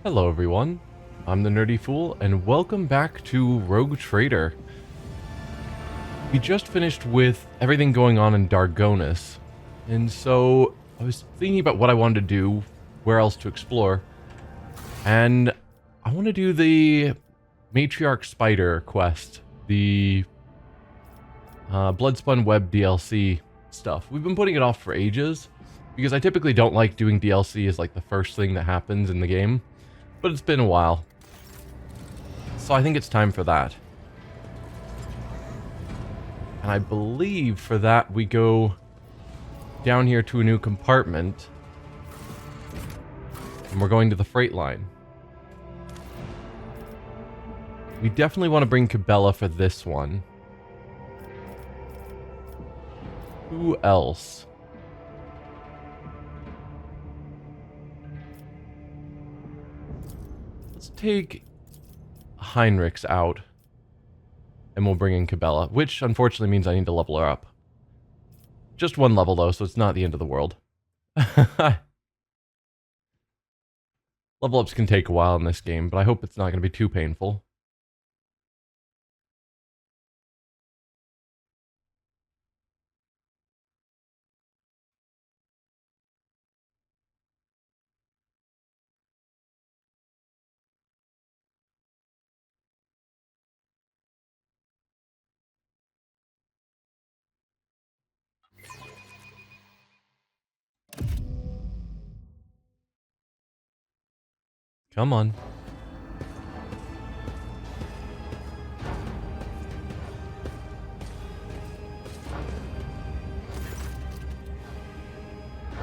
Hello everyone, I'm the Nerdy Fool, and welcome back to Rogue Trader. We just finished with everything going on in Dargonus, and so I was thinking about what I wanted to do, where else to explore, and I want to do the Matriarch Spider quest, the Bloodspun Web DLC stuff. We've been putting it off for ages, because I typically don't like doing DLC as like the first thing that happens in the game. But it's been a while. So I think it's time for that. And I believe for that we go down here to a new compartment. And we're going to the freight line. We definitely want to bring Cabela for this one. Who else? Let's take Heinrichs out, and we'll bring in Cabela, which unfortunately means I need to level her up. Just one level though, so it's not the end of the world. Level ups can take a while in this game, but I hope it's not going to be too painful. Come on.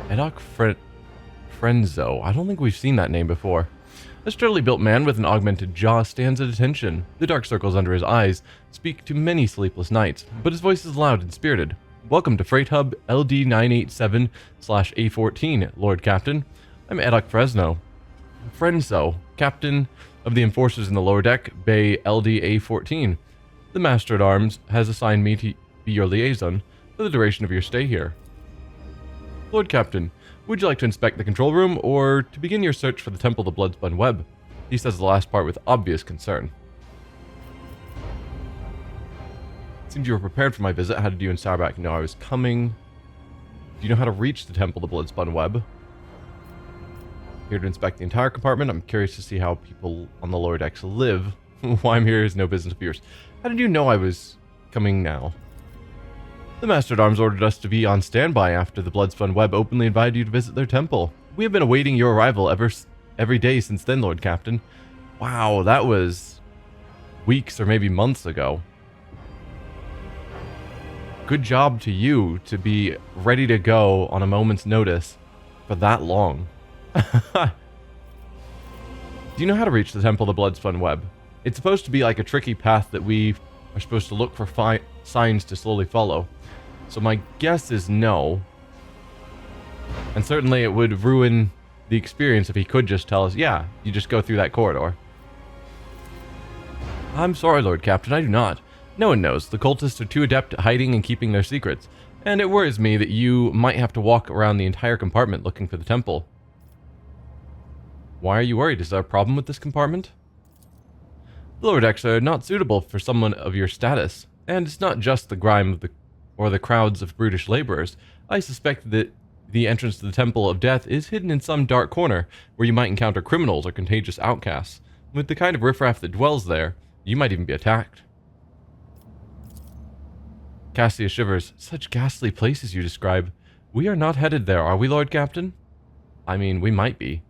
Edok Frenzo. I don't think we've seen that name before. A sturdily built man with an augmented jaw stands at attention. The dark circles under his eyes speak to many sleepless nights, but his voice is loud and spirited. Welcome to Freight Hub LD987/A14, Lord Captain. I'm Edok Frenzo, Captain of the Enforcers in the lower deck, Bay LDA-14. The Master-at-Arms has assigned me to be your liaison for the duration of your stay here. Lord Captain, would you like to inspect the control room, or to begin your search for the Temple of the Bloodspun Web? He says the last part with obvious concern. It seems you were prepared for my visit. How did you and Sarback know I was coming? Do you know how to reach the Temple of the Bloodspun Web? Here to inspect the entire compartment. I'm curious to see how people on the lower decks live. Why I'm here is no business of yours. How did you know I was coming now? The Master-at-Arms ordered us to be on standby after the Bloodspun Web openly invited you to visit their temple. We have been awaiting your arrival every day since then, Lord Captain. Wow, that was weeks or maybe months ago. Good job to you to be ready to go on a moment's notice for that long. Do you know how to reach the Temple of the Bloodspun Web? It's supposed to be like a tricky path that we are supposed to look for signs to slowly follow. So my guess is no. And certainly it would ruin the experience if he could just tell us, yeah, you just go through that corridor. I'm sorry, Lord Captain, I do not. No one knows. The cultists are too adept at hiding and keeping their secrets. And it worries me that you might have to walk around the entire compartment looking for the temple. Why are you worried? Is there a problem with this compartment? The lower decks are not suitable for someone of your status, and it's not just the grime of the crowds of brutish laborers. I suspect that the entrance to the Temple of Death is hidden in some dark corner where you might encounter criminals or contagious outcasts. With the kind of riffraff that dwells there, you might even be attacked. Cassia shivers. Such ghastly places you describe. We are not headed there, are we, Lord Captain? I mean, we might be.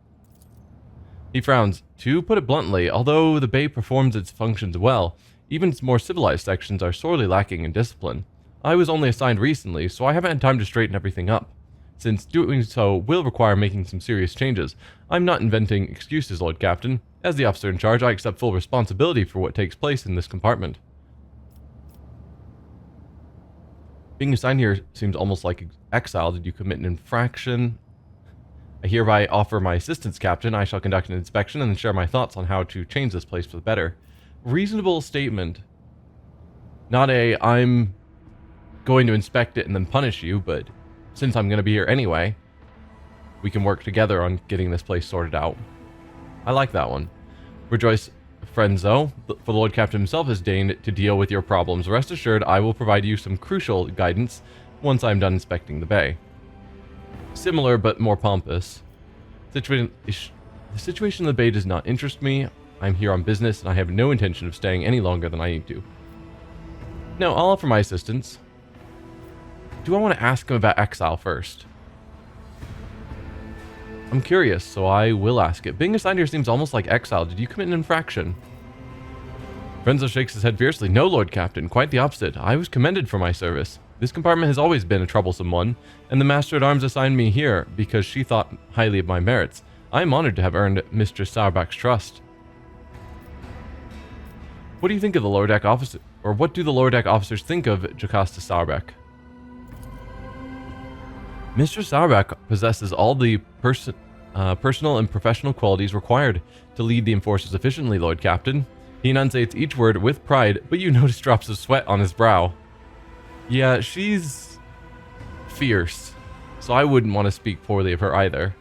He frowns. To put it bluntly, although the Bay performs its functions well, even its more civilized sections are sorely lacking in discipline. I was only assigned recently, so I haven't had time to straighten everything up. Since doing so will require making some serious changes, I'm not inventing excuses, Lord Captain. As the officer in charge, I accept full responsibility for what takes place in this compartment. Being assigned here seems almost like exile. Did you commit an infraction? I hereby offer my assistance, Captain. I shall conduct an inspection and share my thoughts on how to change this place for the better. Reasonable statement. Not a, I'm going to inspect it and then punish you, but since I'm going to be here anyway, we can work together on getting this place sorted out. I like that one. Rejoice, Frenzo, for the Lord Captain himself has deigned to deal with your problems. Rest assured, I will provide you some crucial guidance once I am done inspecting the bay. Similar, but more pompous. The situation in the bay does not interest me. I'm here on business, and I have no intention of staying any longer than I need to. Now, I'll offer my assistance. Do I want to ask him about exile first? I'm curious, so I will ask it. Being assigned here seems almost like exile. Did you commit an infraction? Frenzo shakes his head fiercely. No, Lord Captain, quite the opposite. I was commended for my service. This compartment has always been a troublesome one, and the Master-at-Arms assigned me here because she thought highly of my merits. I am honored to have earned Mistress Sauerback's trust. What do you think of the lower deck officer, or what do the lower deck officers think of Jocasta Sauerback? Mistress Sauerback possesses all the personal and professional qualities required to lead the enforcers efficiently, Lord Captain. He enunciates each word with pride, but you notice drops of sweat on his brow. Yeah, she's fierce, so I wouldn't want to speak poorly of her either.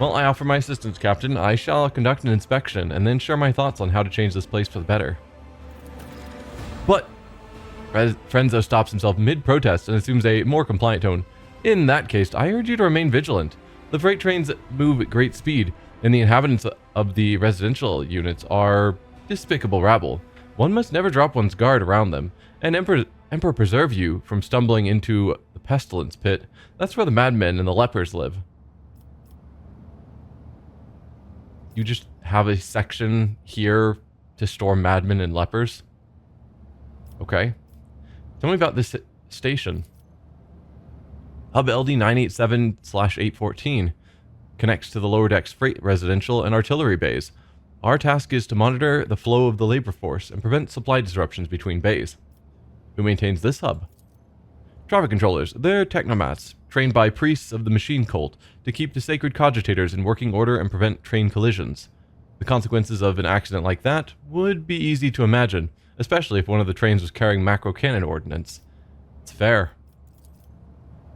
Well, I offer my assistance, Captain. I shall conduct an inspection and then share my thoughts on how to change this place for the better. But Frenzo stops himself mid-protest and assumes a more compliant tone. In that case, I urge you to remain vigilant. The freight trains move at great speed, and the inhabitants of the residential units are despicable rabble. One must never drop one's guard around them, and Emperor preserve you from stumbling into the pestilence pit. That's where the madmen and the lepers live. You just have a section here to store madmen and lepers? Okay. Tell me about this station. Hub LD 987/814 connects to the lower decks freight, residential, and artillery bays. Our task is to monitor the flow of the labor force and prevent supply disruptions between bays. Who maintains this hub? Traffic controllers. They're technomats, trained by priests of the machine cult to keep the sacred cogitators in working order and prevent train collisions. The consequences of an accident like that would be easy to imagine, especially if one of the trains was carrying macro cannon ordnance. It's fair.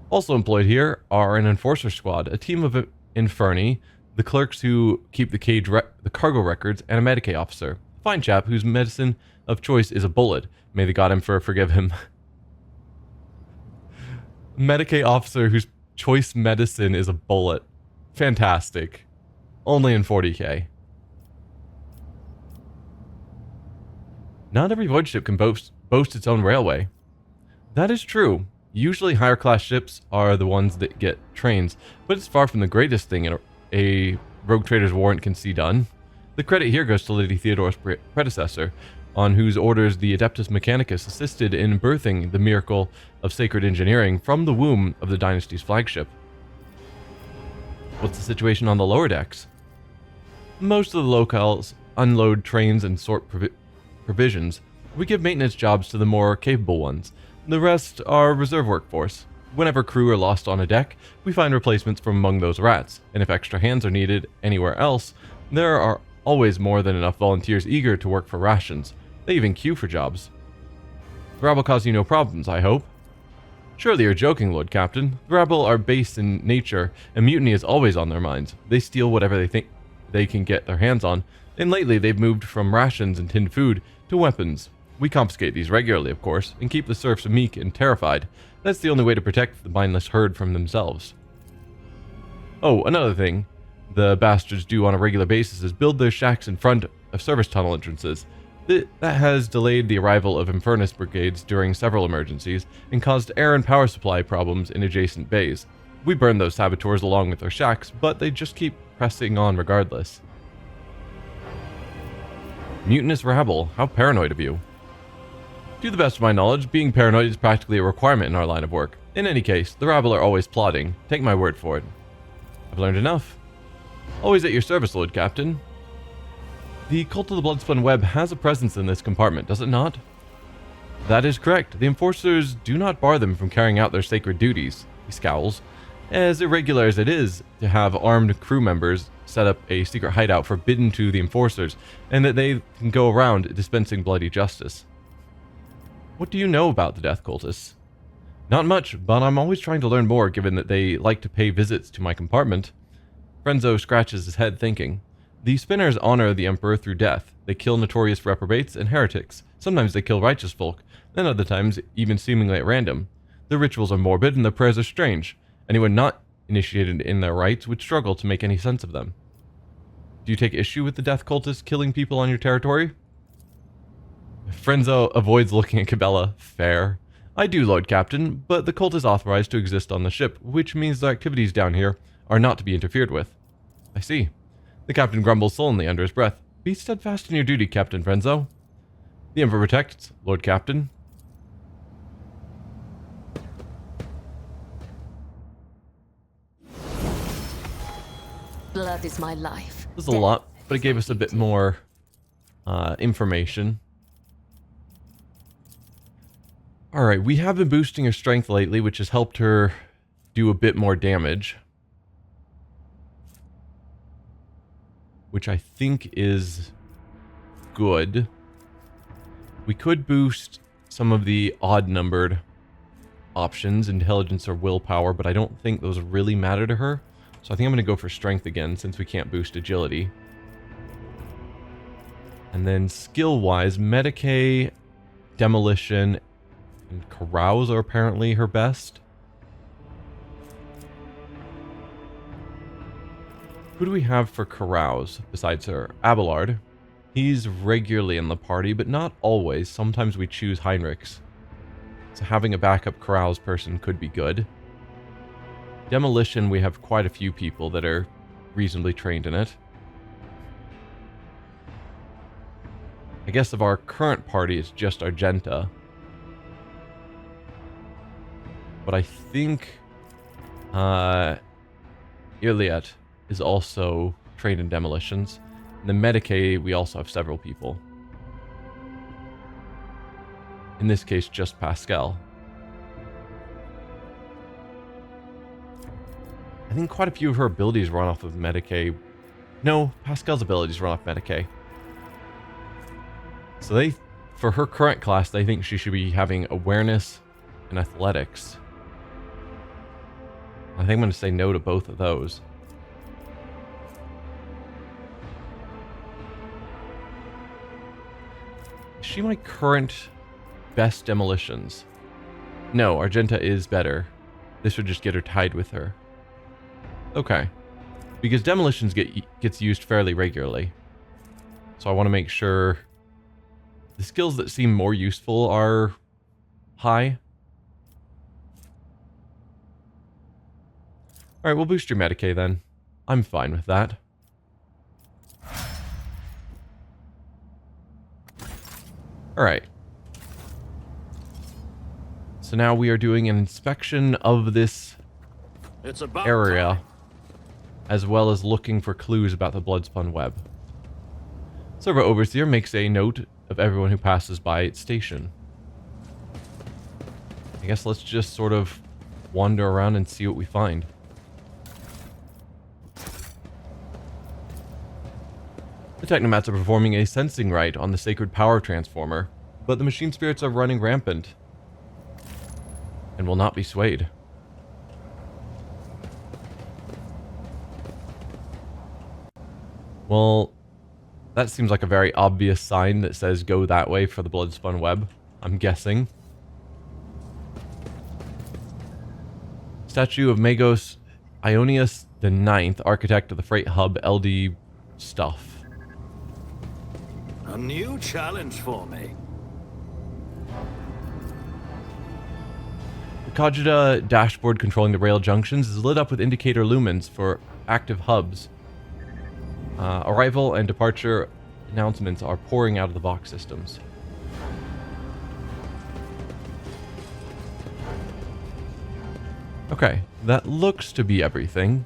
Also employed here are an enforcer squad, a team of inferni, the clerks who keep the cargo records, and a medicae officer. A fine chap whose medicine of choice is a bullet. May the God Emperor forgive him. Medicae officer whose choice medicine is a bullet. Fantastic. Only in 40k. Not every void ship can boast its own railway. That is true. Usually higher class ships are the ones that get trains, but it's far from the greatest thing a rogue trader's warrant can see done. The credit here goes to Lady Theodore's predecessor, on whose orders the Adeptus Mechanicus assisted in birthing the miracle of sacred engineering from the womb of the dynasty's flagship. What's the situation on the lower decks? Most of the locales unload trains and sort provisions. We give maintenance jobs to the more capable ones. The rest are reserve workforce. Whenever crew are lost on a deck, we find replacements from among those rats, and if extra hands are needed anywhere else, there are always more than enough volunteers eager to work for rations. They even queue for jobs. The rabble cause you no problems, I hope? Surely you're joking, Lord Captain. The rabble are base in nature, and mutiny is always on their minds. They steal whatever they think they can get their hands on, and lately they've moved from rations and tinned food to weapons. We confiscate these regularly, of course, and keep the serfs meek and terrified. That's the only way to protect the mindless herd from themselves. Oh, another thing the bastards do on a regular basis is build their shacks in front of service tunnel entrances. That has delayed the arrival of Infernus brigades during several emergencies and caused air and power supply problems in adjacent bays. We burn those saboteurs along with their shacks, but they just keep pressing on regardless. Mutinous rabble, how paranoid of you. To the best of my knowledge, being paranoid is practically a requirement in our line of work. In any case, the rabble are always plotting. Take my word for it. I've learned enough. Always at your service, Lord Captain. The Cult of the Bloodspun Web has a presence in this compartment, does it not? That is correct. The enforcers do not bar them from carrying out their sacred duties. He scowls. As irregular as it is to have armed crew members set up a secret hideout forbidden to the enforcers, and that they can go around dispensing bloody justice. What do you know about the death cultists? Not much, but I'm always trying to learn more given that they like to pay visits to my compartment. Frenzo scratches his head thinking. The spinners honor the Emperor through death. They kill notorious reprobates and heretics. Sometimes they kill righteous folk, then other times even seemingly at random. Their rituals are morbid and their prayers are strange. Anyone not initiated in their rites would struggle to make any sense of them. Do you take issue with the death cultists killing people on your territory? Frenzo avoids looking at Cabela. Fair. I do, Lord Captain, but the cult is authorized to exist on the ship, which means their activities down here are not to be interfered with. I see. The captain grumbles sullenly under his breath. Be steadfast in your duty, Captain Frenzo. The Emperor protects, Lord Captain. Blood is my life. This is a lot, but it gave us a bit more information. Alright, we have been boosting her strength lately, which has helped her do a bit more damage. Which I think is good. We could boost some of the odd-numbered options, intelligence or willpower, but I don't think those really matter to her. So I think I'm going to go for strength again, since we can't boost agility. And then skill-wise, Medicae, Demolition, and Carouse are apparently her best. Who do we have for Carouse besides her? Abelard. He's regularly in the party, but not always. Sometimes we choose Heinrichs. So having a backup Carouse person could be good. Demolition, we have quite a few people that are reasonably trained in it. I guess of our current party, it's just Argenta. But I think Iliad is also trained in demolitions. In the Medicae, we also have several people. In this case, just Pascal. I think quite a few of her abilities run off of Medicae. No, Pascal's abilities run off Medicae. So for her current class, they think she should be having awareness and athletics. I think I'm going to say no to both of those. Is she my current best demolitions? No, Argenta is better. This would just get her tied with her. Okay. Because demolitions gets used fairly regularly. So I want to make sure the skills that seem more useful are high. Alright, we'll boost your Medicae then. I'm fine with that. Alright. So now we are doing an inspection of this area, as well as looking for clues about the Bloodspun Web. Server Overseer makes a note of everyone who passes by its station. I guess let's just sort of wander around and see what we find. The Technomats are performing a sensing rite on the sacred power transformer, but the machine spirits are running rampant and will not be swayed. Well, that seems like a very obvious sign that says go that way for the Bloodspun Web, I'm guessing. Statue of Magos Ionius the Ninth, architect of the freight hub LD stuff. A new challenge for me. The Kajita dashboard controlling the rail junctions is lit up with indicator lumens for active hubs. Arrival and departure announcements are pouring out of the Vox systems. Okay, that looks to be everything.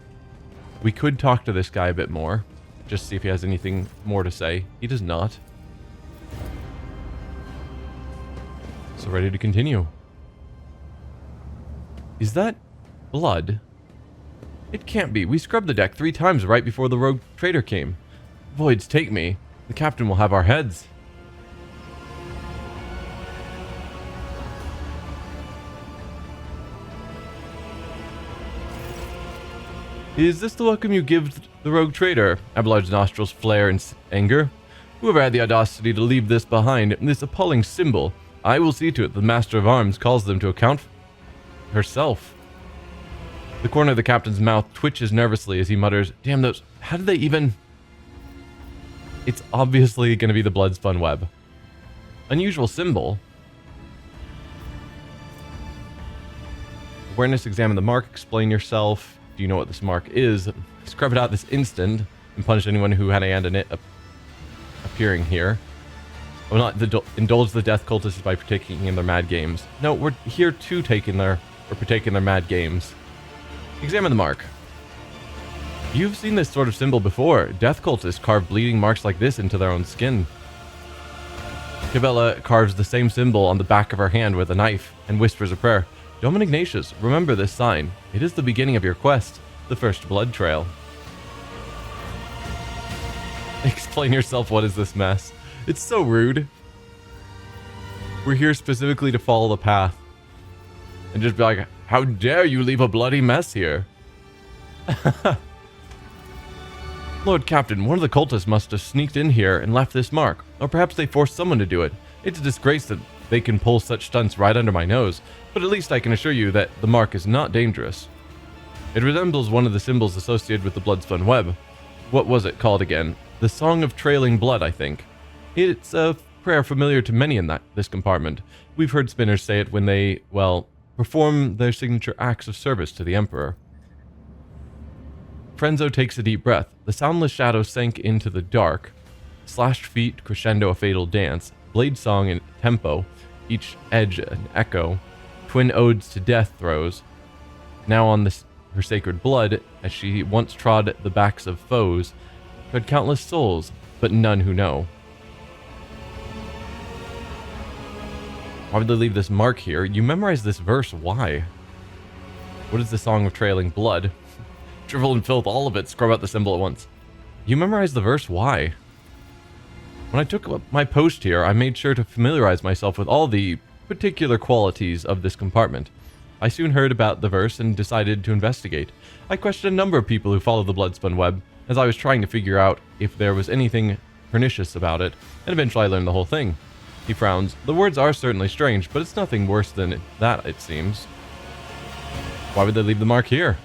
We could talk to this guy a bit more, just see if he has anything more to say. He does not. So ready to continue. Is that blood? It can't be. We scrubbed the deck 3 times right before the rogue trader came. Voids, take me. The captain will have our heads. Is this the welcome you give the rogue trader? Abelard's nostrils flare in anger. Whoever had the audacity to leave this behind, this appalling symbol, I will see to it the Master of Arms calls them to account herself. The corner of the captain's mouth twitches nervously as he mutters, damn those, how did they even... It's obviously going to be the blood-spun web. Unusual symbol. Awareness, examine the mark, explain yourself. Do you know what this mark is? Scrub it out this instant and punish anyone who had a hand in it appearing here. I will not indulge the death cultists by partaking in their mad games. No, we're here to partake in their mad games. Examine the mark. You've seen this sort of symbol before. Death cultists carve bleeding marks like this into their own skin. Cabela carves the same symbol on the back of her hand with a knife and whispers a prayer. Domin Ignatius, remember this sign. It is the beginning of your quest, the first blood trail. Explain yourself, what is this mess? It's so rude. We're here specifically to follow the path. And just be like, how dare you leave a bloody mess here? Lord Captain, one of the cultists must have sneaked in here and left this mark. Or perhaps they forced someone to do it. It's a disgrace that they can pull such stunts right under my nose. But at least I can assure you that the mark is not dangerous. It resembles one of the symbols associated with the blood-spun web. What was it called again? The Song of Trailing Blood, I think. It's a prayer familiar to many in this compartment. We've heard spinners say it when they, well, perform their signature acts of service to the Emperor. Frenzo takes a deep breath. The soundless shadow sank into the dark. Slashed feet crescendo a fatal dance. Blade song in tempo. Each edge an echo. Twin odes to death throws. Now on her sacred blood, as she once trod the backs of foes, tread countless souls, but none who know. Why would they leave this mark here? You memorize this verse, why? What is the Song of Trailing Blood? Drivel and filth, all of it, scrub out the symbol at once. You memorize the verse, why? When I took up my post here, I made sure to familiarize myself with all the particular qualities of this compartment. I soon heard about the verse and decided to investigate. I questioned a number of people who follow the blood-spun web, as I was trying to figure out if there was anything pernicious about it, and eventually I learned the whole thing. He frowns. The words are certainly strange, but it's nothing worse than that, it seems. Why would they leave the mark here?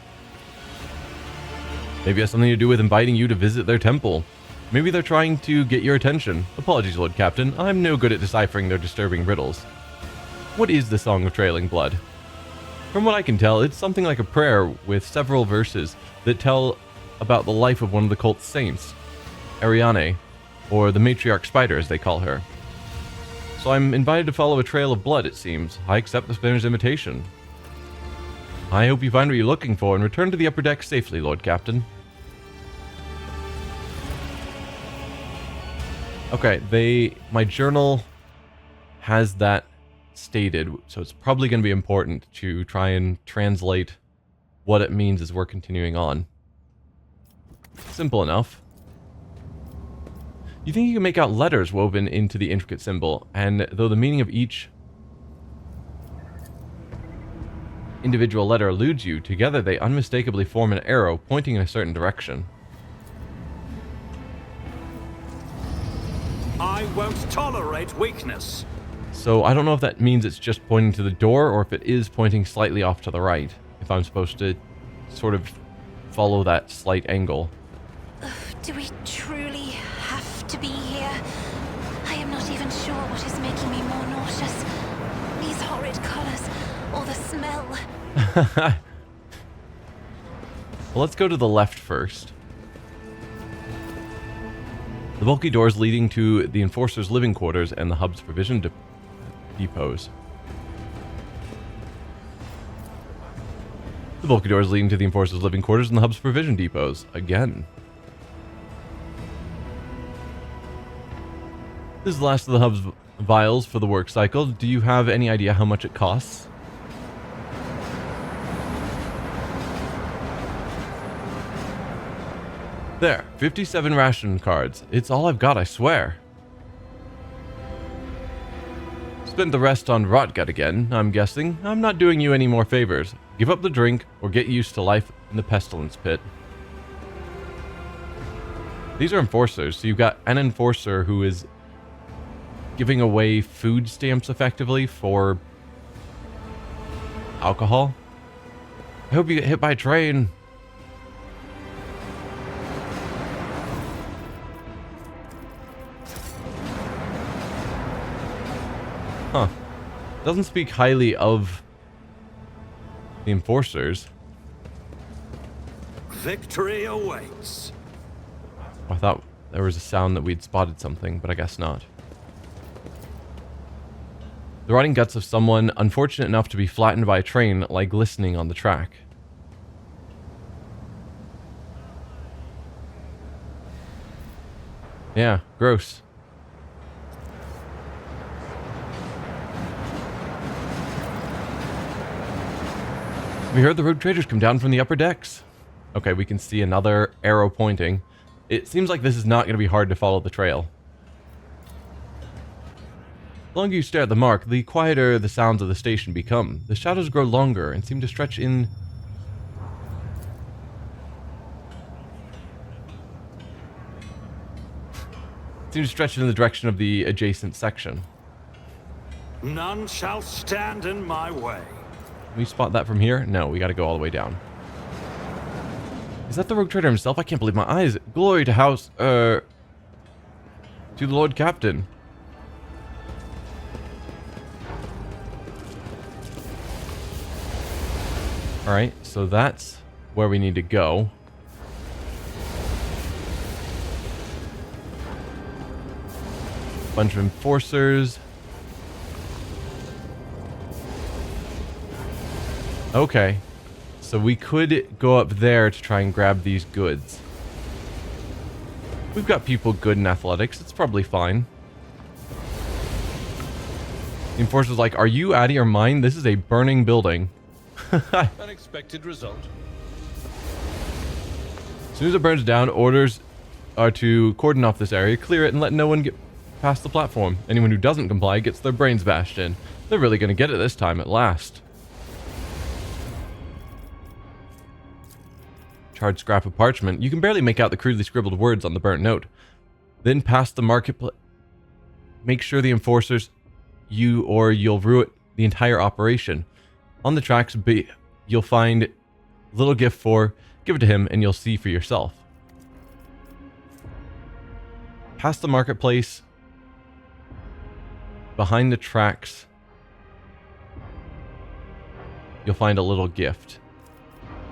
Maybe it has something to do with inviting you to visit their temple. Maybe they're trying to get your attention. Apologies, Lord Captain. I'm no good at deciphering their disturbing riddles. What is the Song of Trailing Blood? From what I can tell, it's something like a prayer with several verses that tell about the life of one of the cult's saints, Ariane, or the matriarch spider as they call her. So I'm invited to follow a trail of blood, it seems. I accept the spinner's invitation. I hope you find what you're looking for and return to the upper deck safely, Lord Captain. Okay, my journal has that stated, so it's probably going to be important to try and translate what it means as we're continuing on. Simple enough. You think you can make out letters woven into the intricate symbol, and though the meaning of each individual letter eludes you, together they unmistakably form an arrow pointing in a certain direction. I won't tolerate weakness. So I don't know if that means it's just pointing to the door, or if it is pointing slightly off to the right, if I'm supposed to sort of follow that slight angle. Do we truly have to be here? I am not even sure what is making me more nauseous. These horrid colors, or the smell. Well, let's go to the left first. The bulky doors leading to the Enforcer's living quarters and the hub's provision depots. The bulky doors leading to the Enforcer's living quarters and the hub's provision depots. Again. This is the last of the hub's vials for the work cycle. Do you have any idea how much it costs? There, 57 ration cards. It's all I've got, I swear. Spent the rest on Rotgut again, I'm guessing. I'm not doing you any more favors. Give up the drink, or get used to life in the pestilence pit. These are enforcers. So you've got an enforcer who is giving away food stamps effectively for alcohol. I hope you get hit by a train. Huh. Doesn't speak highly of the enforcers. Victory awaits. I thought there was a sound that we'd spotted something, but I guess not. The rotting guts of someone unfortunate enough to be flattened by a train lie glistening on the track. Yeah, gross. We heard the rogue traders come down from the upper decks. Okay, we can see another arrow pointing. It seems like this is not going to be hard to follow the trail. The longer you stare at the mark, the quieter the sounds of the station become. The shadows grow longer and seem to stretch in... in the direction of the adjacent section. None shall stand in my way. Can we spot that from here? No, we gotta go all the way down. Is that the rogue trader himself? I can't believe my eyes. Glory to house, to the Lord Captain. Alright, so that's where we need to go. Bunch of enforcers. Okay. So we could go up there to try and grab these goods. We've got people good in athletics. It's probably fine. The enforcer's like, are you out of your mind? This is a burning building. Unexpected result. As soon as it burns down, orders are to cordon off this area, clear it, and let no one get past the platform. Anyone who doesn't comply gets their brains bashed in. They're really going to get it this time at last. Charred scrap of parchment. You can barely make out the crudely scribbled words on the burnt note. Then past the marketplace. Make sure the enforcers you'll ruin the entire operation. On the tracks, you'll find a little gift for. Give it to him and you'll see for yourself. Past the marketplace. Behind the tracks. You'll find a little gift.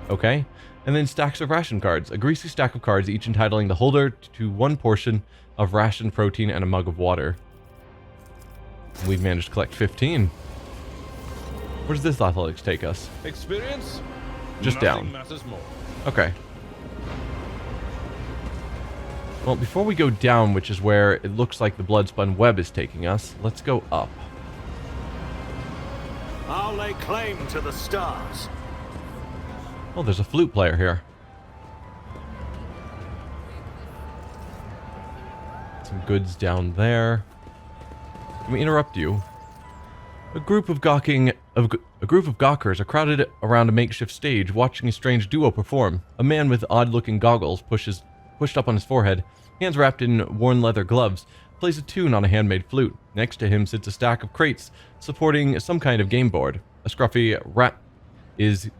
Okay? And then stacks of ration cards. A greasy stack of cards, each entitling the holder to one portion of rationed protein and a mug of water. We've managed to collect 15. Where does this athletics take us? Experience? Just Nothing down. matters more. Okay. Well, before we go down, which is where it looks like the blood-spun web is taking us, let's go up. I'll lay claim to the stars. Oh, there's a flute player here. Some goods down there. Can we interrupt you? A group of gawkers are crowded around a makeshift stage, watching a strange duo perform. A man with odd-looking goggles, pushed up on his forehead, hands wrapped in worn leather gloves, plays a tune on a handmade flute. Next to him sits a stack of crates, supporting some kind of game board. A scruffy rat is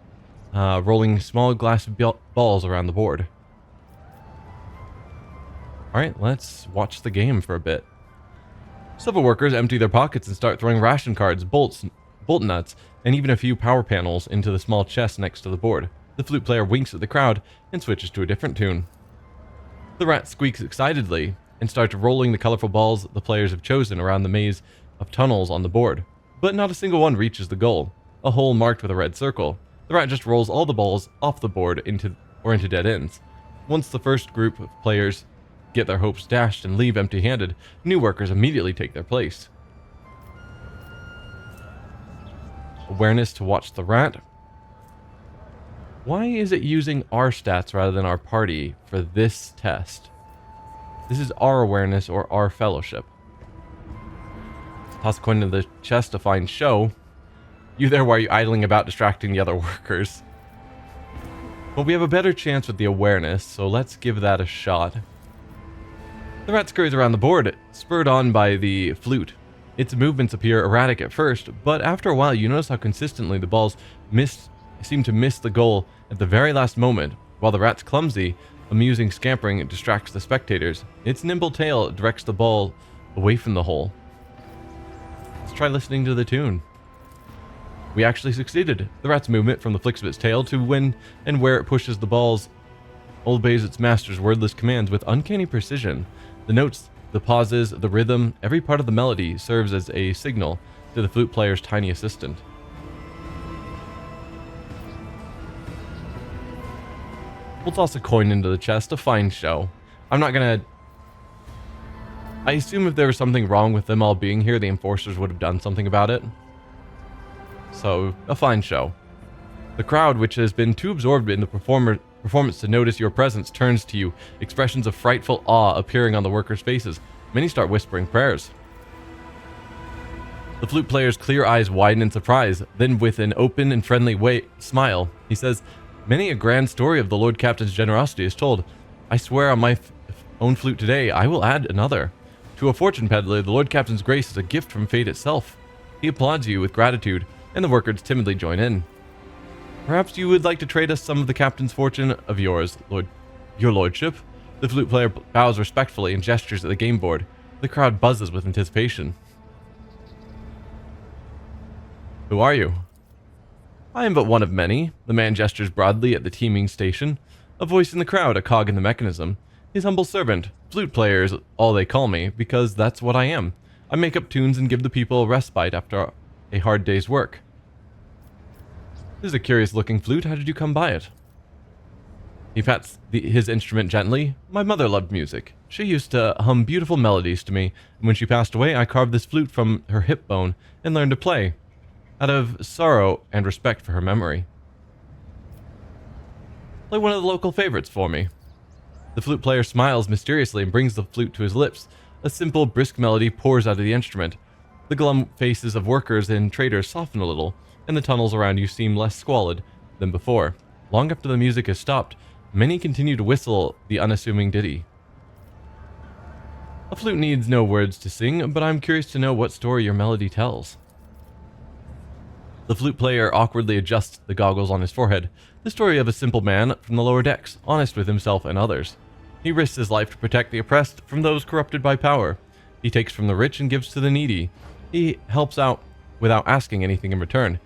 rolling small glass balls around the board. Alright, let's watch the game for a bit. Several workers empty their pockets and start throwing ration cards, bolt nuts, and even a few power panels into the small chest next to the board. The flute player winks at the crowd and switches to a different tune. The rat squeaks excitedly and starts rolling the colorful balls the players have chosen around the maze of tunnels on the board. But not a single one reaches the goal, a hole marked with a red circle. The rat just rolls all the balls off the board into dead ends. Once the first group of players get their hopes dashed and leave empty-handed, new workers immediately take their place. Awareness to watch the rat. Why is it using our stats rather than our party for this test? This is our awareness or our fellowship. Toss a coin into the chest to find show. You there, why are you idling about distracting the other workers? Well, we have a better chance with the awareness, so let's give that a shot. The rat scurries around the board, spurred on by the flute. Its movements appear erratic at first, but after a while you notice how consistently the balls seem to miss the goal at the very last moment. While the rat's clumsy, amusing scampering distracts the spectators, its nimble tail directs the ball away from the hole. Let's try listening to the tune. We actually succeeded. The rat's movement from the flicks of its tail to when and where it pushes the balls obeys its master's wordless commands with uncanny precision. The notes, the pauses, the rhythm, every part of the melody serves as a signal to the flute player's tiny assistant. We'll toss a coin into the chest, a fine show. I'm not gonna... I assume if there was something wrong with them all being here, the enforcers would have done something about it. So, a fine show. The crowd, which has been too absorbed in the performance to notice your presence, turns to you, expressions of frightful awe appearing on the workers' faces. Many start whispering prayers. The flute player's clear eyes widen in surprise, then with an open and friendly smile, he says, "Many a grand story of the Lord Captain's generosity is told. I swear on my own flute today, I will add another. To a fortune peddler, the Lord Captain's grace is a gift from fate itself." He applauds you with gratitude, and the workers timidly join in. "Perhaps you would like to trade us some of the captain's fortune of yours, your lordship?" The flute player bows respectfully and gestures at the game board. The crowd buzzes with anticipation. "Who are you?" "I am but one of many." The man gestures broadly at the teeming station. A voice in the crowd, a cog in the mechanism. "His humble servant. Flute player is all they call me, because that's what I am. I make up tunes and give the people a respite after a hard day's work." "This is a curious-looking flute. How did you come by it?" He pats his instrument gently. "My mother loved music. She used to hum beautiful melodies to me, and when she passed away, I carved this flute from her hip bone and learned to play, out of sorrow and respect for her memory." "Play one of the local favorites for me." The flute player smiles mysteriously and brings the flute to his lips. A simple, brisk melody pours out of the instrument. The glum faces of workers and traders soften a little, and the tunnels around you seem less squalid than before. Long after the music has stopped, many continue to whistle the unassuming ditty. "A flute needs no words to sing, but I'm curious to know what story your melody tells." The flute player awkwardly adjusts the goggles on his forehead. "The story of a simple man from the lower decks, honest with himself and others. He risks his life to protect the oppressed from those corrupted by power. He takes from the rich and gives to the needy. He helps out without asking anything in return.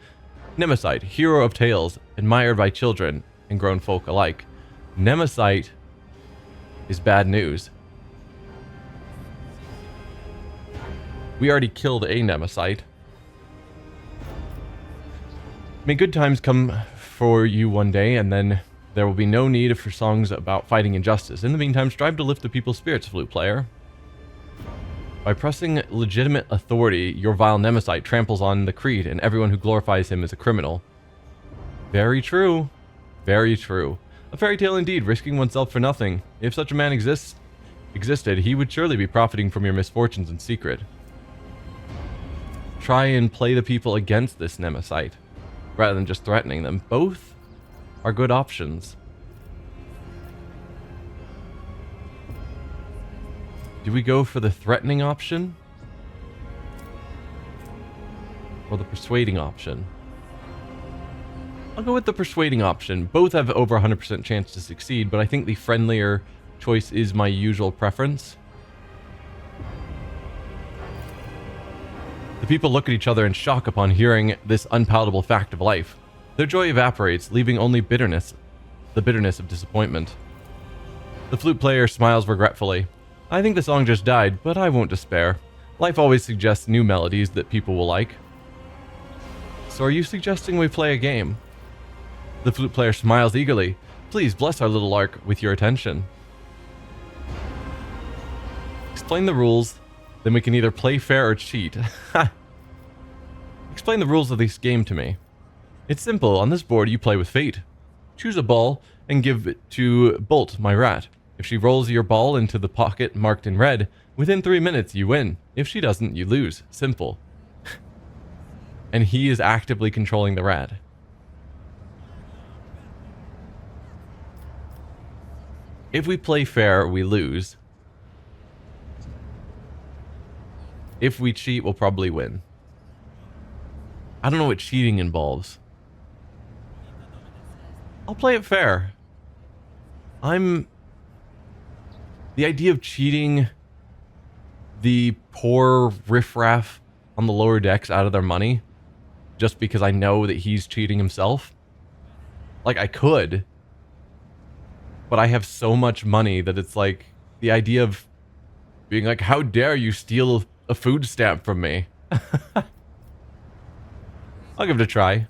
Nemesis, hero of tales, admired by children and grown folk alike. Nemesis is bad news. We already killed a Nemesis. May good times come for you one day, and then there will be no need for songs about fighting injustice. In the meantime, strive to lift the people's spirits, flute player. By pressing legitimate authority, your vile Nemesis tramples on the creed, and everyone who glorifies him is a criminal." Very true. Very true. A fairy tale indeed, risking oneself for nothing. If such a man existed, he would surely be profiting from your misfortunes in secret. Try and play the people against this Nemesis, rather than just threatening them. Both are good options. Do we go for the threatening option? Or the persuading option? I'll go with the persuading option. Both have over 100% chance to succeed, but I think the friendlier choice is my usual preference. The people look at each other in shock upon hearing this unpalatable fact of life. Their joy evaporates, leaving only bitterness, the bitterness of disappointment. The flute player smiles regretfully. "I think the song just died, but I won't despair. Life always suggests new melodies that people will like." "So are you suggesting we play a game?" The flute player smiles eagerly. "Please bless our little lark with your attention." "Explain the rules, then we can either play fair or cheat." "Explain the rules of this game to me." "It's simple. On this board, you play with fate. Choose a ball and give it to Bolt, my rat. If she rolls your ball into the pocket marked in red, within 3 minutes you win. If she doesn't, you lose. Simple." And he is actively controlling the rat. If we play fair, we lose. If we cheat, we'll probably win. I don't know what cheating involves. I'll play it fair. The idea of cheating the poor riffraff on the lower decks out of their money just because I know that he's cheating himself. Like, I could, but I have so much money that it's like the idea of being like, how dare you steal a food stamp from me? I'll give it a try.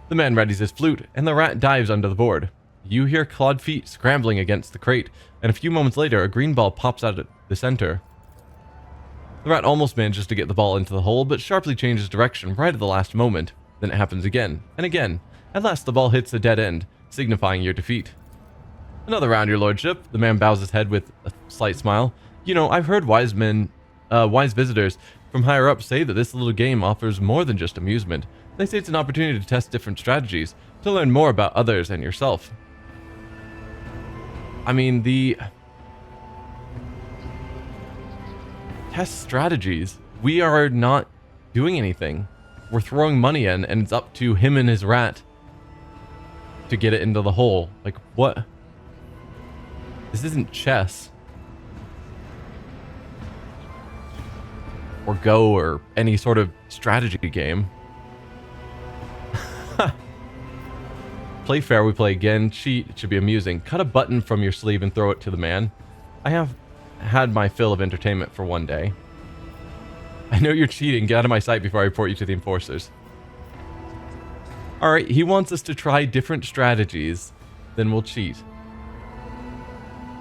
The man readies his flute, and the rat dives under the board. You hear clawed feet scrambling against the crate, and a few moments later, a green ball pops out at the center. The rat almost manages to get the ball into the hole, but sharply changes direction right at the last moment. Then it happens again, and again. At last, the ball hits a dead end, signifying your defeat. Another round, your lordship. The man bows his head with a slight smile. You know, I've heard wise visitors from higher up say that this little game offers more than just amusement. They say it's an opportunity to test different strategies, to learn more about others and yourself. I mean, the test strategies. We are not doing anything. We're throwing money in, and it's up to him and his rat to get it into the hole. Like, what? This isn't chess. Or Go, or any sort of strategy game. Play fair, we play again. Cheat, it should be amusing. Cut a button from your sleeve and throw it to the man. I have had my fill of entertainment for one day. I know you're cheating. Get out of my sight before I report you to the enforcers. Alright, he wants us to try different strategies. Then we'll cheat.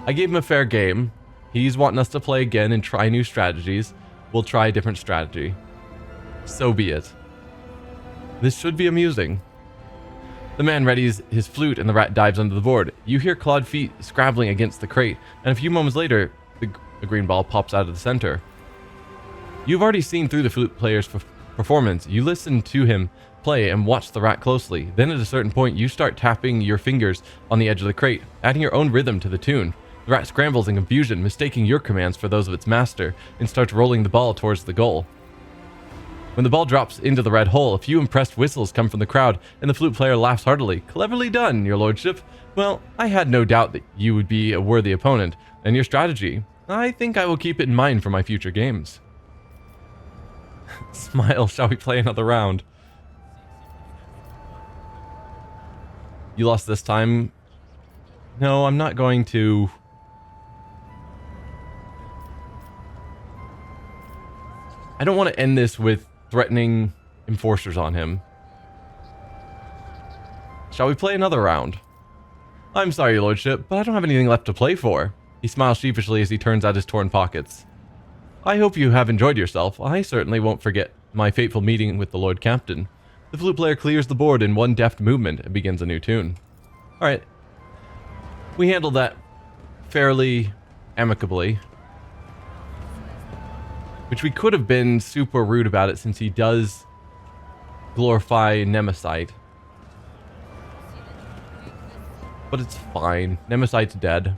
I gave him a fair game. He's wanting us to play again and try new strategies. We'll try a different strategy. So be it. This should be amusing. The man readies his flute and the rat dives under the board. You hear clawed feet scrabbling against the crate, and a few moments later, the green ball pops out of the center. You've already seen through the flute player's performance. You listen to him play and watch the rat closely. Then at a certain point, you start tapping your fingers on the edge of the crate, adding your own rhythm to the tune. The rat scrambles in confusion, mistaking your commands for those of its master, and starts rolling the ball towards the goal. When the ball drops into the red hole, a few impressed whistles come from the crowd, and the flute player laughs heartily. Cleverly done, your lordship. Well, I had no doubt that you would be a worthy opponent, and your strategy, I think I will keep it in mind for my future games. Smile, shall we play another round? You lost this time. No, I'm not going to. I don't want to end this with threatening enforcers on him. Shall we play another round? I'm sorry, your lordship, but I don't have anything left to play for. He smiles sheepishly as he turns out his torn pockets. I hope you have enjoyed yourself. I certainly won't forget my fateful meeting with the Lord Captain. The flute player clears the board in one deft movement and begins a new tune. Alright. We handled that fairly amicably. Which we could have been super rude about it since he does glorify Nemesite. But it's fine. Nemesite's dead.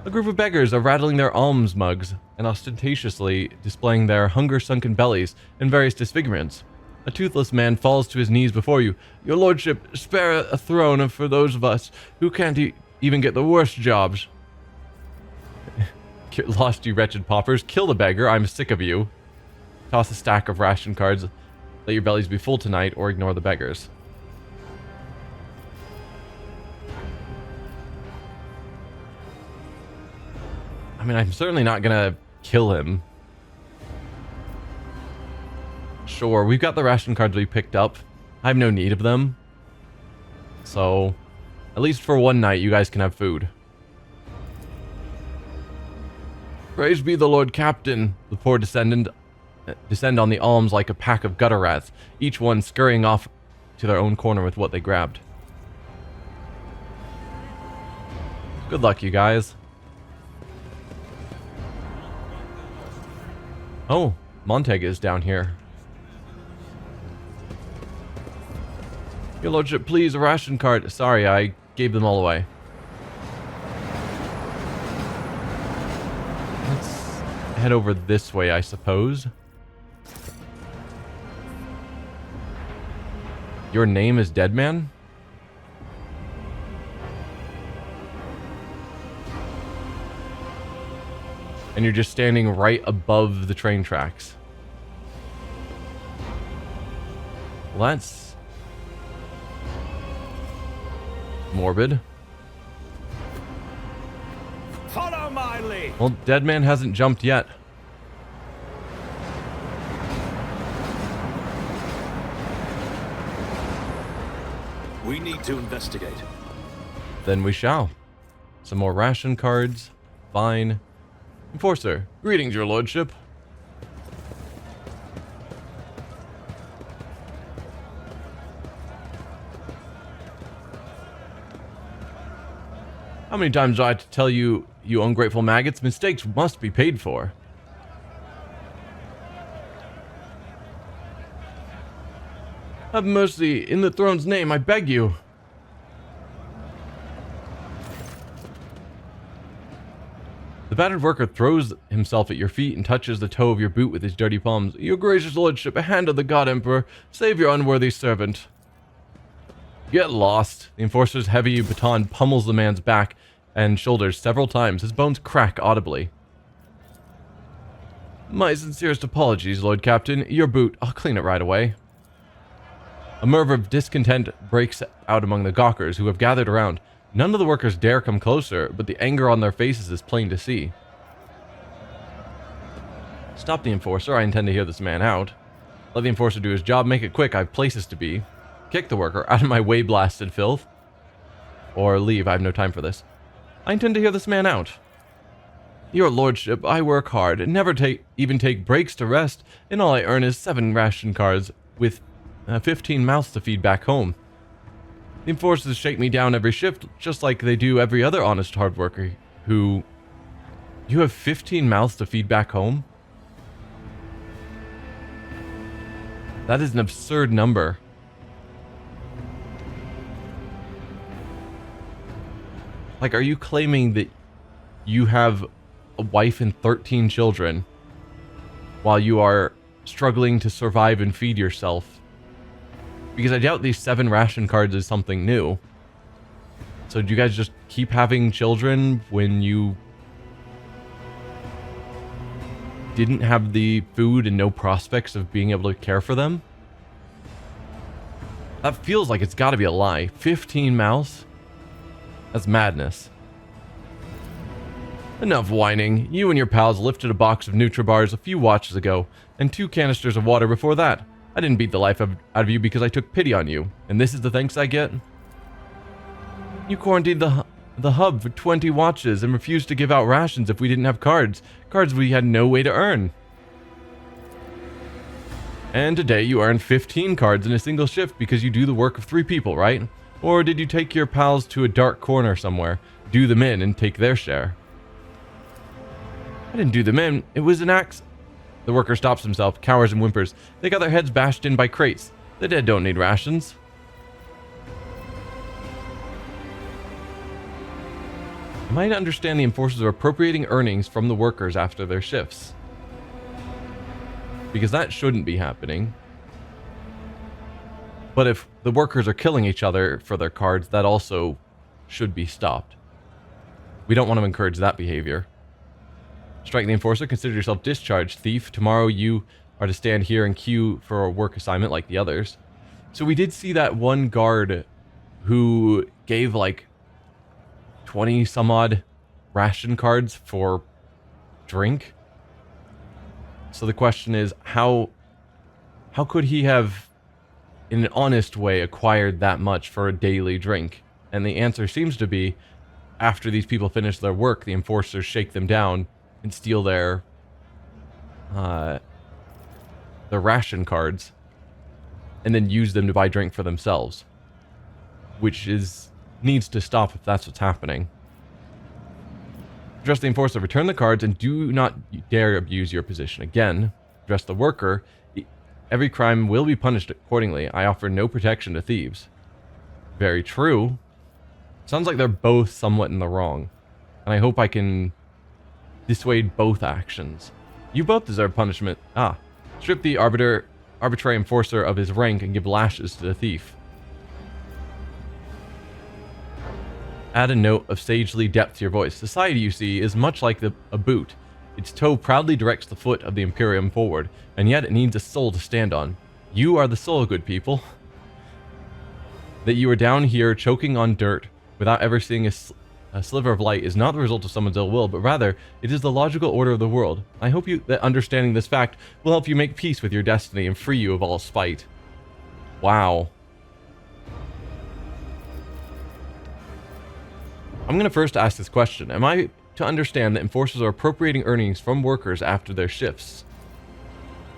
A group of beggars are rattling their alms mugs and ostentatiously displaying their hunger-sunken bellies and various disfigurements. A toothless man falls to his knees before you. Your lordship, spare a throne for those of us who can't even get the worst jobs. Get lost, you wretched paupers. Kill the beggar. I'm sick of you. Toss a stack of ration cards. Let your bellies be full tonight, or ignore the beggars. I mean, I'm certainly not gonna kill him. Sure, we've got the ration cards we picked up. I have no need of them. So, at least for one night, you guys can have food. Praise be the Lord Captain. The poor descend on the alms like a pack of gutter rats, each one scurrying off to their own corner with what they grabbed. Good luck, you guys. Oh, Montega is down here. Your lordship, please, a ration card. Sorry, I gave them all away. head over this way, I suppose. Your name is Deadman? And you're just standing right above the train tracks. Well, that's morbid. Follow my lead. Well, Deadman hasn't jumped yet. We need to investigate. Then we shall. Some more ration cards. Fine. Enforcer, greetings, your lordship. How many times do I have to tell you, you ungrateful maggots, mistakes must be paid for? Have mercy, in the throne's name, I beg you. The battered worker throws himself at your feet and touches the toe of your boot with his dirty palms. Your gracious lordship, a hand of the god emperor, save your unworthy servant. Get lost. The enforcer's heavy baton pummels the man's back and shoulders several times. His bones crack audibly. My sincerest apologies, Lord Captain. Your boot. I'll clean it right away. A murmur of discontent breaks out among the gawkers who have gathered around. None of the workers dare come closer, but the anger on their faces is plain to see. Stop the enforcer. I intend to hear this man out. Let the enforcer do his job. Make it quick. I have places to be. Kick the worker out of my way, blasted filth. Or leave. I have no time for this. I intend to hear this man out. Your lordship, I work hard and never even take breaks to rest, and all I earn is 7 ration cards with 15 mouths to feed back home. The enforcers shake me down every shift, just like they do every other honest hard worker who... You have 15 mouths to feed back home? That is an absurd number. Like, are you claiming that you have a wife and 13 children while you are struggling to survive and feed yourself? Because I doubt these 7 ration cards is something new. So do you guys just keep having children when you didn't have the food and no prospects of being able to care for them? That feels like it's got to be a lie. 15 mouths? That's madness. Enough whining. You and your pals lifted a box of Nutribars a few watches ago, and 2 canisters of water before that. I didn't beat the life out of you because I took pity on you, and this is the thanks I get? You quarantined the hub for 20 watches and refused to give out rations if we didn't have cards. Cards we had no way to earn. And today you earned 15 cards in a single shift because you do the work of 3 people, right? Or did you take your pals to a dark corner somewhere, do them in, and take their share? I didn't do them in. It was an axe. The worker stops himself, cowers and whimpers. They got their heads bashed in by crates. The dead don't need rations. Am I to understand the enforcers are appropriating earnings from the workers after their shifts? Because that shouldn't be happening. But if the workers are killing each other for their cards, that also should be stopped. We don't want to encourage that behavior. Strike the enforcer. Consider yourself discharged, thief. Tomorrow you are to stand here and queue for a work assignment like the others. So we did see that one guard who gave like 20 some odd ration cards for drink. So the question is, how could he have, in an honest way, acquired that much for a daily drink? And the answer seems to be, after these people finish their work, the enforcers shake them down and steal their ration cards, and then use them to buy drink for themselves, which needs to stop if that's what's happening. Address the enforcer. Return the cards and do not dare abuse your position again. Address the worker. Every crime will be punished accordingly. I offer no protection to thieves. Very true. Sounds like they're both somewhat in the wrong, and I hope I can dissuade both actions. You both deserve punishment. Ah. Strip the arbitrary enforcer of his rank and give lashes to the thief. Add a note of sagely depth to your voice. Society, you see, is much like a boot. Its toe proudly directs the foot of the Imperium forward, and yet it needs a soul to stand on. You are the soul, good people. That you are down here choking on dirt without ever seeing a sliver of light is not the result of someone's ill will, but rather it is the logical order of the world. I hope that understanding this fact will help you make peace with your destiny and free you of all spite. Wow. I'm going to first ask this question. Am I to understand that enforcers are appropriating earnings from workers after their shifts?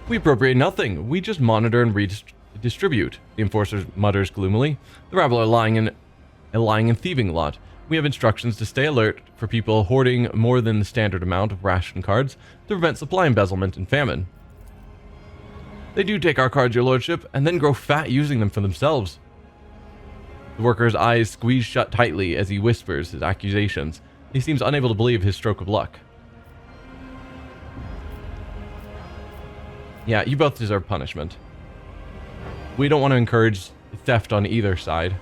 We appropriate nothing. We just monitor and redistribute, the enforcer mutters gloomily. The rabble are lying and thieving lot. We have instructions to stay alert for people hoarding more than the standard amount of ration cards to prevent supply embezzlement and famine. They do take our cards, your lordship, and then grow fat using them for themselves. The worker's eyes squeeze shut tightly as he whispers his accusations. He seems unable to believe his stroke of luck. Yeah, you both deserve punishment. We don't want to encourage theft on either side.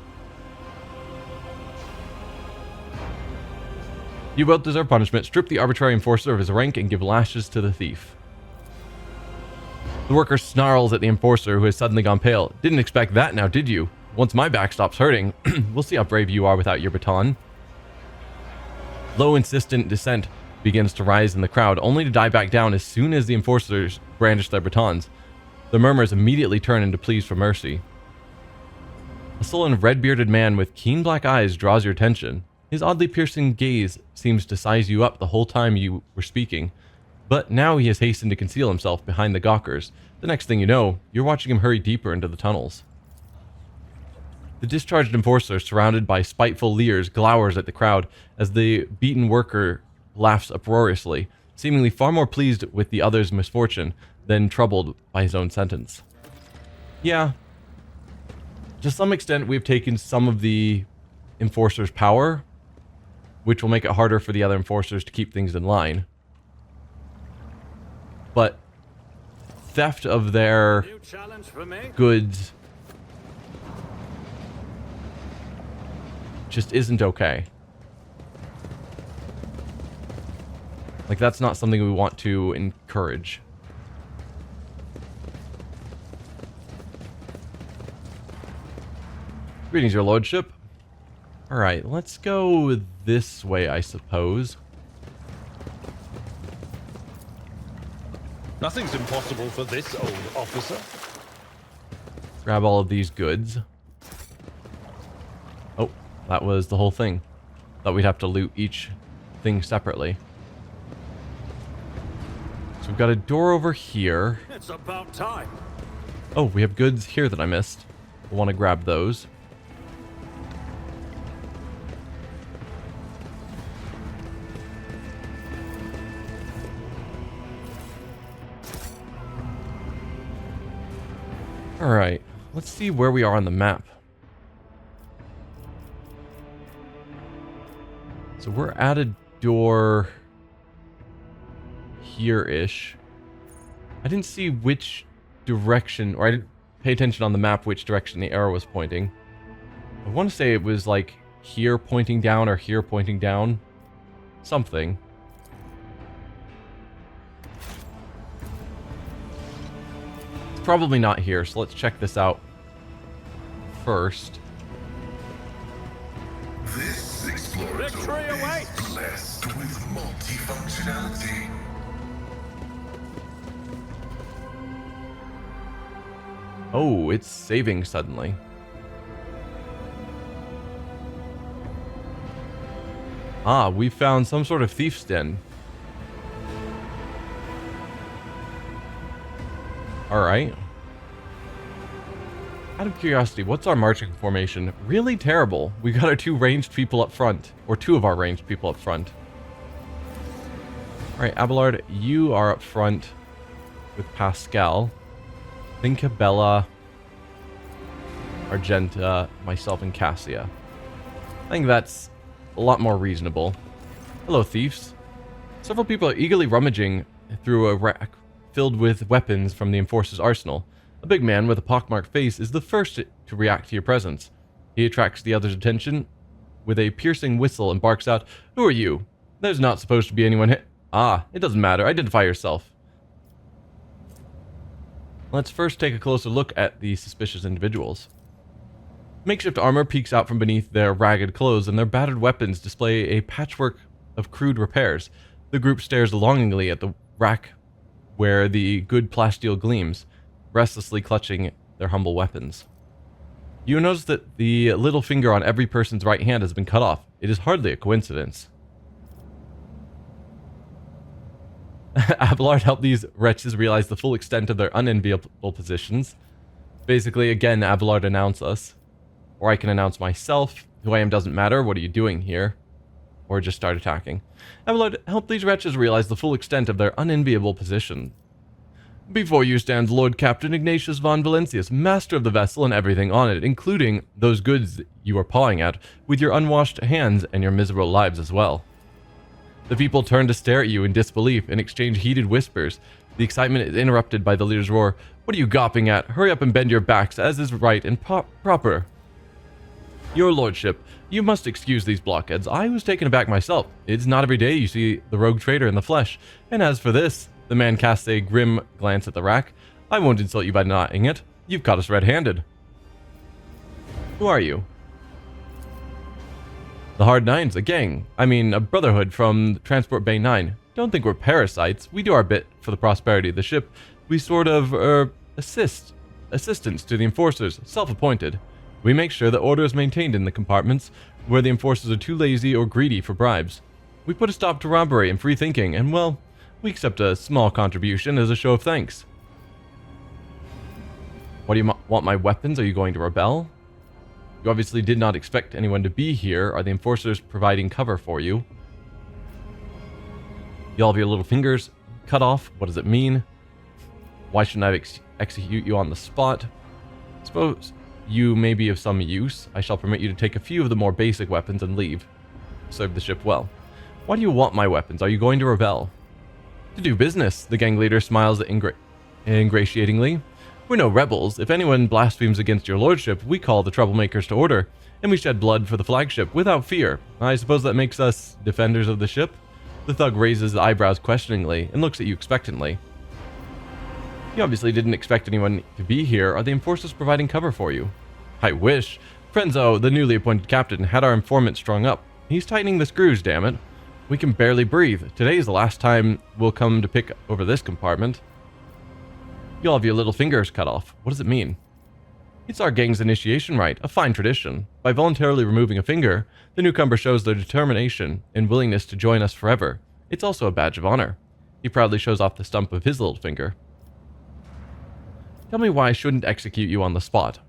You both deserve punishment. Strip the arbitrary enforcer of his rank and give lashes to the thief. The worker snarls at the enforcer, who has suddenly gone pale. Didn't expect that now, did you? Once my back stops hurting, we'll see how brave you are without your baton. Low, insistent dissent begins to rise in the crowd, only to die back down as soon as the enforcers brandish their batons. The murmurs immediately turn into pleas for mercy. A sullen, red-bearded man with keen black eyes draws your attention. His oddly piercing gaze seems to size you up the whole time you were speaking, but now he has hastened to conceal himself behind the gawkers. The next thing you know, you're watching him hurry deeper into the tunnels. The discharged enforcer, surrounded by spiteful leers, glowers at the crowd as the beaten worker laughs uproariously, seemingly far more pleased with the other's misfortune than troubled by his own sentence. Yeah, to some extent we've taken some of the enforcer's power, which will make it harder for the other enforcers to keep things in line. But theft of their goods just isn't okay. Like, that's not something we want to encourage. Greetings, your lordship. Alright, let's go this way, I suppose. Nothing's impossible for this old officer. Grab all of these goods. Oh, that was the whole thing. Thought we'd have to loot each thing separately. So we've got a door over here. It's about time. Oh, we have goods here that I missed. We'll want to grab those. Alright, let's see where we are on the map. So we're at a door here-ish. I didn't see which direction, or I didn't pay attention on the map which direction the arrow was pointing. I want to say it was like here pointing down or here pointing down. Something. Probably not here, so let's check this out first. This exploratory Victory awaits! is blessed with multifunctionality. Oh, it's saving suddenly. Ah, we found some sort of thief's den. Alright. Out of curiosity, what's our marching formation? Really terrible. We got our two ranged people up front. Or two of our ranged people up front. Alright, Abelard, you are up front with Pascal. Then Cabela, Argenta, myself, and Cassia. I think that's a lot more reasonable. Hello, thieves. Several people are eagerly rummaging through a rack filled with weapons from the Enforcer's arsenal. A big man with a pockmarked face is the first to react to your presence. He attracts the others' attention with a piercing whistle and barks out, "Who are you? There's not supposed to be anyone here." "Ah, it doesn't matter. Identify yourself." Let's first take a closer look at the suspicious individuals. Makeshift armor peeks out from beneath their ragged clothes, and their battered weapons display a patchwork of crude repairs. The group stares longingly at the rack where the good plasteel gleams, restlessly clutching their humble weapons. You notice that the little finger on every person's right hand has been cut off. It is hardly a coincidence. Abelard helped these wretches realize the full extent of their unenviable positions. Basically, again, Abelard announce us. Or I can announce myself. Who I am doesn't matter. What are you doing here? Or just start attacking. Abelard helped these wretches realize the full extent of their unenviable position. Before you stands Lord Captain Ignatius von Valentius, master of the vessel and everything on it, including those goods you are pawing at, with your unwashed hands and your miserable lives as well. The people turn to stare at you in disbelief and exchange heated whispers. The excitement is interrupted by the leader's roar. "What are you gawping at? Hurry up and bend your backs, as is right and proper." "Your lordship, you must excuse these blockheads. I was taken aback myself. It's not every day you see the rogue trader in the flesh. And as for this," the man casts a grim glance at the rack, "I won't insult you by denying it. You've caught us red-handed." "Who are you?" "The Hard Nines, a gang. I mean, a brotherhood from Transport Bay 9. Don't think we're parasites. We do our bit for the prosperity of the ship. We sort of, assistants to the Enforcers, self-appointed. We make sure that order is maintained in the compartments where the Enforcers are too lazy or greedy for bribes. We put a stop to robbery and free thinking, and, well, we accept a small contribution as a show of thanks." "What do you want my weapons? Are you going to rebel?" "You obviously did not expect anyone to be here. Are the Enforcers providing cover for you?" "You all have your little fingers cut off. What does it mean?" "Why shouldn't I execute you on the spot?" "Suppose you may be of some use. I shall permit you to take a few of the more basic weapons and leave. Serve the ship well." "Why do you want my weapons? Are you going to rebel?" "To do business." The gang leader smiles ingratiatingly. "We're no rebels. If anyone blasphemes against your lordship, we call the troublemakers to order, and we shed blood for the flagship without fear. I suppose that makes us defenders of the ship?" The thug raises the eyebrows questioningly and looks at you expectantly. "You obviously didn't expect anyone to be here. Are the Enforcers providing cover for you?" "I wish. Frenzo, the newly appointed captain, had our informant strung up. He's tightening the screws, damn it. We can barely breathe. Today is the last time we'll come to pick over this compartment." "You'll have your little fingers cut off. What does it mean?" "It's our gang's initiation rite, a fine tradition. By voluntarily removing a finger, the newcomer shows their determination and willingness to join us forever. It's also a badge of honor." He proudly shows off the stump of his little finger. "Tell me why I shouldn't execute you on the spot."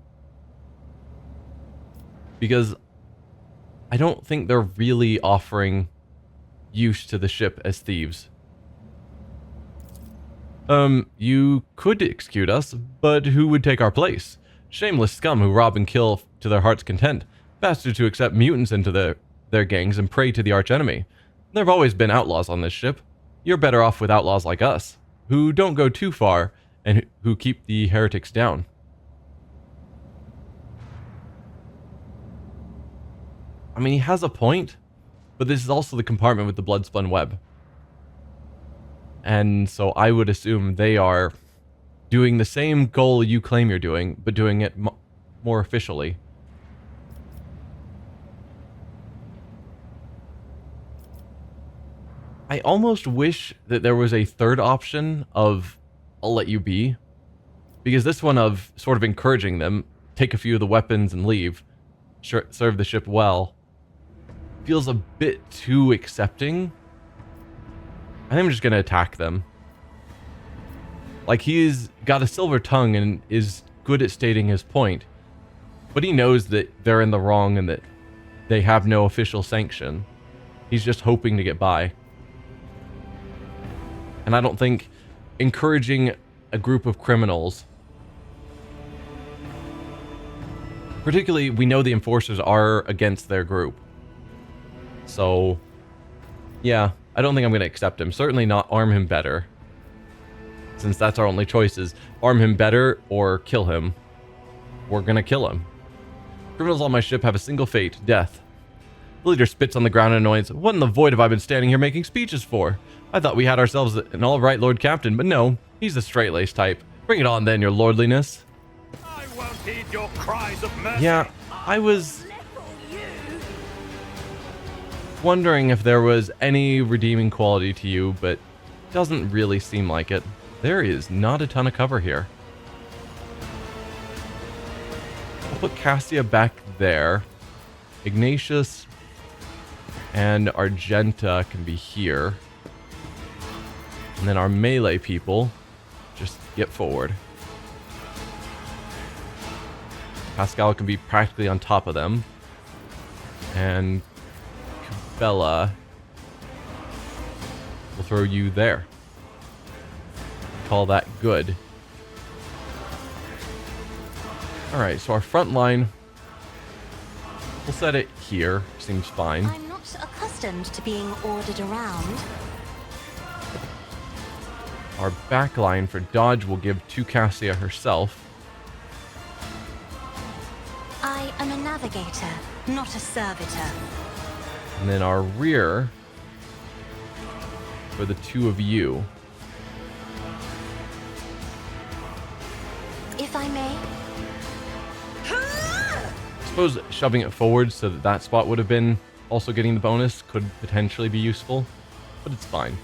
"Because I don't think they're really offering use to the ship as thieves." You could execute us, but who would take our place? Shameless scum who rob and kill to their heart's content. Bastards who accept mutants into their gangs and prey to the archenemy. There have always been outlaws on this ship. You're better off with outlaws like us, who don't go too far and who keep the heretics down." I mean, he has a point, but this is also the compartment with the blood-spun web. And so I would assume they are doing the same goal you claim you're doing, but doing it more officially. I almost wish that there was a third option of, "I'll let you be." Because this one of sort of encouraging them, take a few of the weapons and leave, serve the ship well, feels a bit too accepting. I think I'm just going to attack them. Like, he's got a silver tongue and is good at stating his point, but he knows that they're in the wrong and that they have no official sanction. He's just hoping to get by. And I don't think encouraging a group of criminals, particularly, we know the Enforcers are against their group. So, yeah, I don't think I'm going to accept him. Certainly not arm him better. since that's our only choices. Arm him better or kill him. We're gonna kill him. Criminals on my ship have a single fate, death. The leader spits on the ground in annoyance. What in the void have I been standing here making speeches for? I thought we had ourselves an all-right Lord Captain, but no, he's the straight-laced type. Bring it on then, your lordliness. I won't heed your cries of mercy. Yeah, I was wondering if there was any redeeming quality to you, but doesn't really seem like it. There is not a ton of cover here. I'll put Cassia back there. Ignatius and Argenta can be here. And then our melee people just get forward. Pascal can be practically on top of them. And Cabela, we'll throw you there. Call that good. Alright, so our front line, we'll set it here. Seems fine. I'm not accustomed to being ordered around. Our back line for dodge will give to Cassia herself. I am a navigator, not a servitor. And then our rear for the two of you. If I may. I suppose shoving it forward so that that spot would have been also getting the bonus could potentially be useful, but it's fine.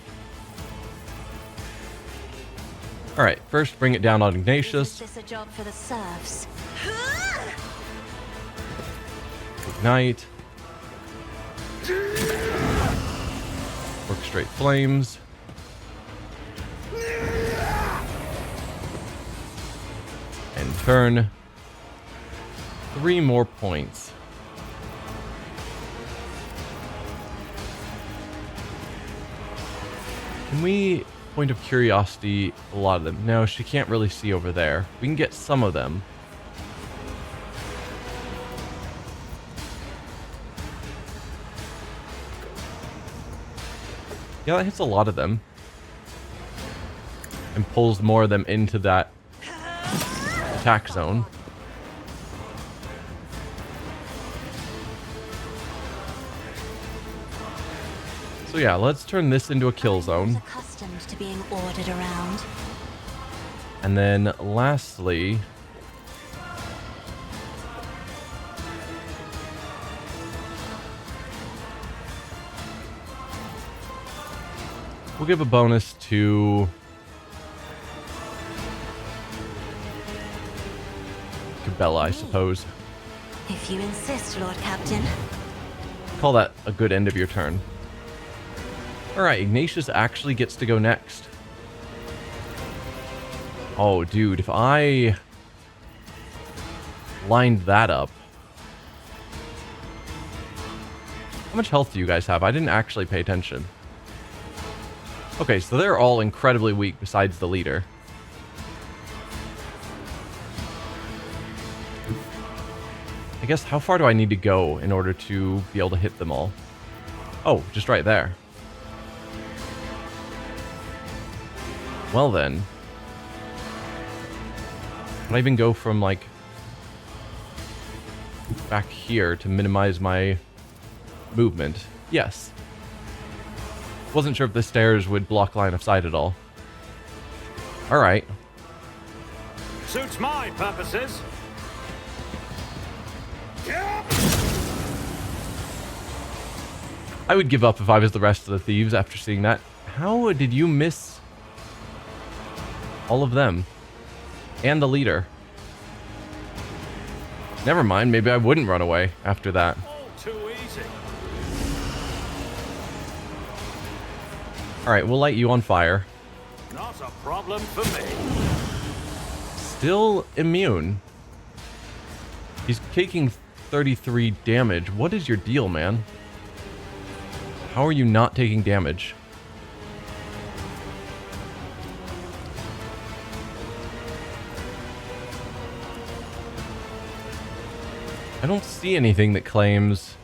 Alright, first bring it down on Ignatius. Is this a job for the serfs? Ignite. Orchestrate flames. And turn. 3 more points. Can we point of curiosity a lot of them? No, she can't really see over there. We can get some of them. Yeah, that hits a lot of them. And pulls more of them into that attack zone. So yeah, let's turn this into a kill zone. Accustomed to being ordered around. And then lastly, we'll give a bonus to Cabela, I suppose. If you insist, Lord Captain. Call that a good end of your turn. Alright, Ignatius actually gets to go next. Oh, dude, if I lined that up. How much health do you guys have? I didn't actually pay attention. Okay, so they're all incredibly weak besides the leader. I guess, how far do I need to go in order to be able to hit them all? Oh, just right there. Well then. Can I even go from, like, back here to minimize my movement? Yes. Wasn't sure if the stairs would block line of sight at all. Alright. Suits my purposes. I would give up if I was the rest of the thieves after seeing that. How did you miss all of them? And the leader. Never mind, maybe I wouldn't run away after that. All too easy. Alright, we'll light you on fire. Not a problem for me. Still immune. He's taking 33 damage. What is your deal, man? How are you not taking damage? I don't see anything that claims...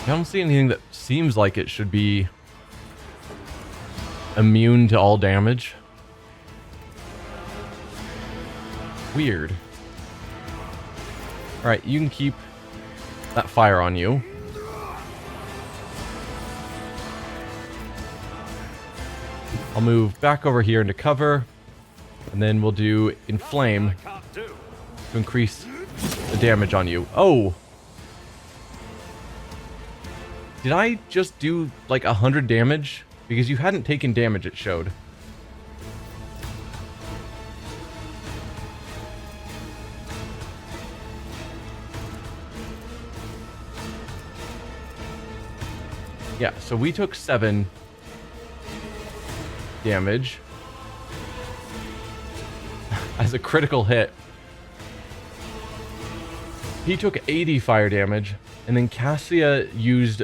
I don't see anything that seems like it should be immune to all damage. Weird. Alright, you can keep that fire on you. I'll move back over here into cover, and then we'll do inflame to increase the damage on you. Oh! Did I just do like 100 damage? Because you hadn't taken damage, it showed. Yeah, so we took 7 damage as a critical hit. He took 80 fire damage, and then Cassia used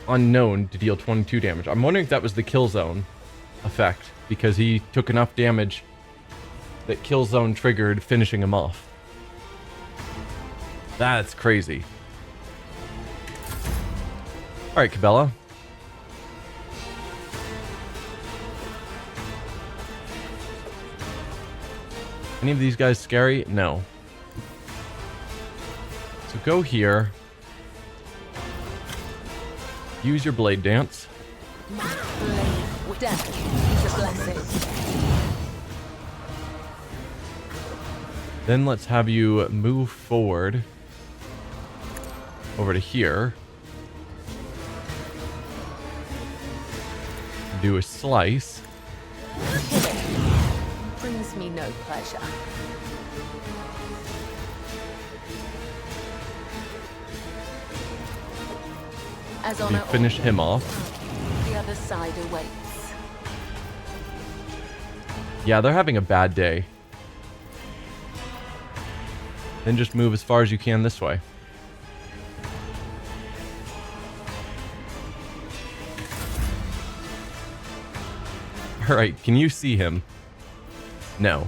Unknown to deal 22 damage. I'm wondering if that was the kill zone effect, because he took enough damage that kill zone triggered finishing him off. That's crazy. Alright, Cabela. Any of these guys scary? No. So go here. Use your blade dance. Death is a blessing. Then let's have you move forward over to here. Do a slice. Brings me no pleasure. As You honor finish him off. the other side awaits. Yeah, they're having a bad day. Then just move as far as you can this way. Alright, can you see him? No.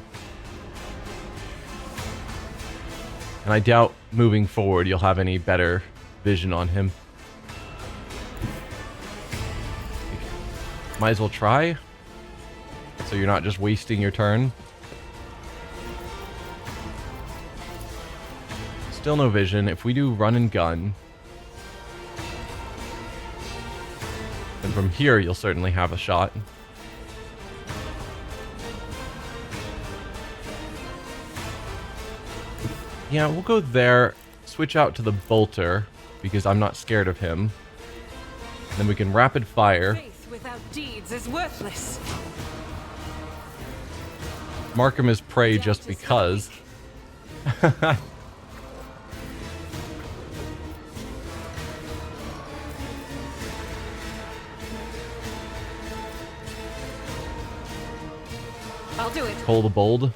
And I doubt moving forward you'll have any better vision on him. Might as well try, so you're not just wasting your turn. Still no vision. If we do run and gun, then from here you'll certainly have a shot. Yeah, we'll go there, switch out to the bolter, because I'm not scared of him. Then we can rapid fire. Faith without deeds is worthless. Mark him as prey just because. I'll do it. Pull the bold.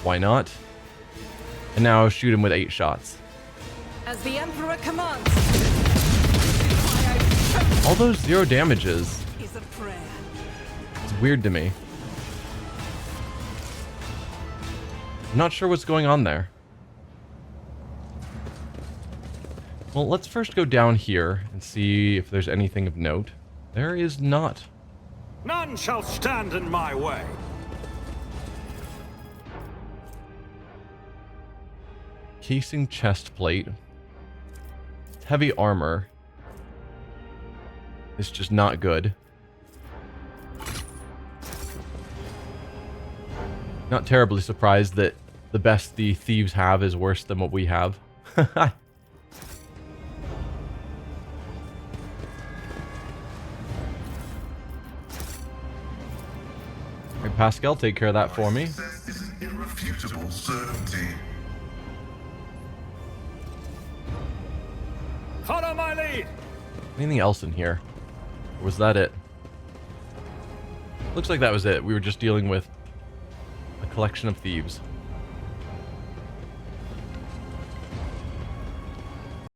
Why not? And now shoot him with 8 shots. As the Emperor commands. All those 0 damages. Is a prayer. It's weird to me. I'm not sure what's going on there. Well, let's first go down here and see if there's anything of note. There is not. None shall stand in my way. Casing chest plate. Heavy armor. It's just not good. Not terribly surprised that the best the thieves have is worse than what we have. Right, Pascal, take care of that for me. Success is an irrefutable certainty. Follow my lead. Anything else in here? Or was that it? Looks like that was it. We were just dealing with a collection of thieves.